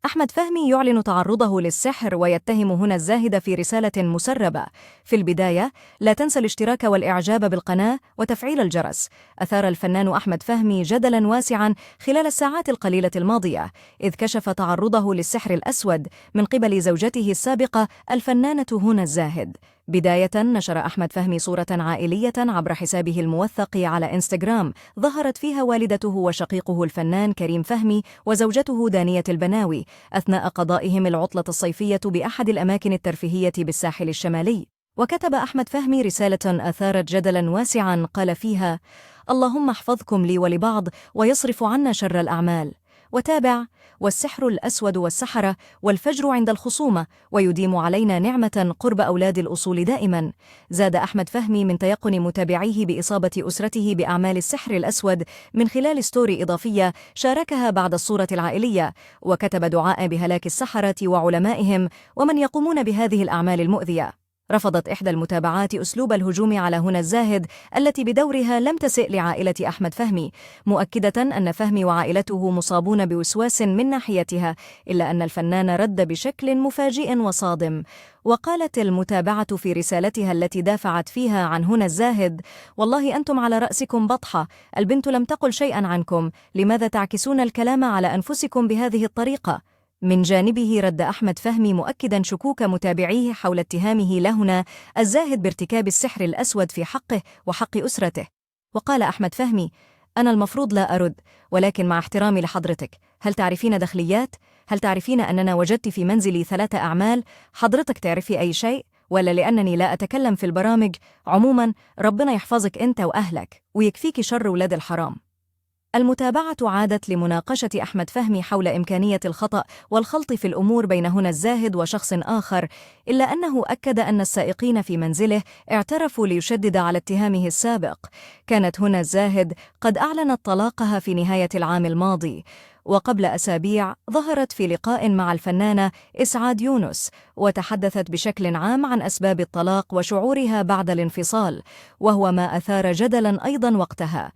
أحمد فهمي يعلن تعرضه للسحر ويتهم هنا الزاهد في رسالة مسربة. في البداية، لا تنسى الاشتراك والإعجاب بالقناة وتفعيل الجرس. أثار الفنان أحمد فهمي جدلاً واسعاً خلال الساعات القليلة الماضية، إذ كشف تعرضه للسحر الأسود من قبل زوجته السابقة الفنانة هنا الزاهد. بداية، نشر أحمد فهمي صورة عائلية عبر حسابه الموثق على إنستغرام، ظهرت فيها والدته وشقيقه الفنان كريم فهمي وزوجته دانية البناوي أثناء قضائهم العطلة الصيفية بأحد الأماكن الترفيهية بالساحل الشمالي. وكتب أحمد فهمي رسالة أثارت جدلاً واسعاً قال فيها: اللهم احفظكم لي ولبعض ويصرف عنا شر الأعمال. وتابع: والسحر الأسود والسحرة والفجر عند الخصومة، ويديم علينا نعمة قرب أولاد الأصول دائما. زاد أحمد فهمي من تيقن متابعيه بإصابة أسرته بأعمال السحر الأسود من خلال ستوري إضافية شاركها بعد الصورة العائلية، وكتب دعاء بهلاك السحرة وعلمائهم ومن يقومون بهذه الأعمال المؤذية. رفضت إحدى المتابعات أسلوب الهجوم على هنا الزاهد التي بدورها لم تسئ لعائلة أحمد فهمي، مؤكدة أن فهمي وعائلته مصابون بوسواس من ناحيتها، إلا أن الفنان رد بشكل مفاجئ وصادم. وقالت المتابعة في رسالتها التي دافعت فيها عن هنا الزاهد: والله أنتم على رأسكم بطحة، البنت لم تقل شيئا عنكم، لماذا تعكسون الكلام على أنفسكم بهذه الطريقة؟ من جانبه رد أحمد فهمي مؤكداً شكوك متابعيه حول اتهامه لهنا الزاهد بارتكاب السحر الأسود في حقه وحق أسرته. وقال أحمد فهمي: أنا المفروض لا أرد، ولكن مع احترامي لحضرتك، هل تعرفين دخليات؟ هل تعرفين أننا وجدت في منزلي 3 أعمال؟ حضرتك تعرفي أي شيء؟ ولا لأنني لا أتكلم في البرامج؟ عموماً، ربنا يحفظك أنت وأهلك ويكفيك شر ولاد الحرام. المتابعة عادت لمناقشة أحمد فهمي حول إمكانية الخطأ والخلط في الأمور بين هنا الزاهد وشخص آخر، إلا أنه أكد أن السائقين في منزله اعترفوا ليشدد على اتهامه السابق. كانت هنا الزاهد قد أعلنت طلاقها في نهاية العام الماضي، وقبل أسابيع ظهرت في لقاء مع الفنانة إسعاد يونس وتحدثت بشكل عام عن أسباب الطلاق وشعورها بعد الانفصال، وهو ما أثار جدلاً أيضاً وقتها.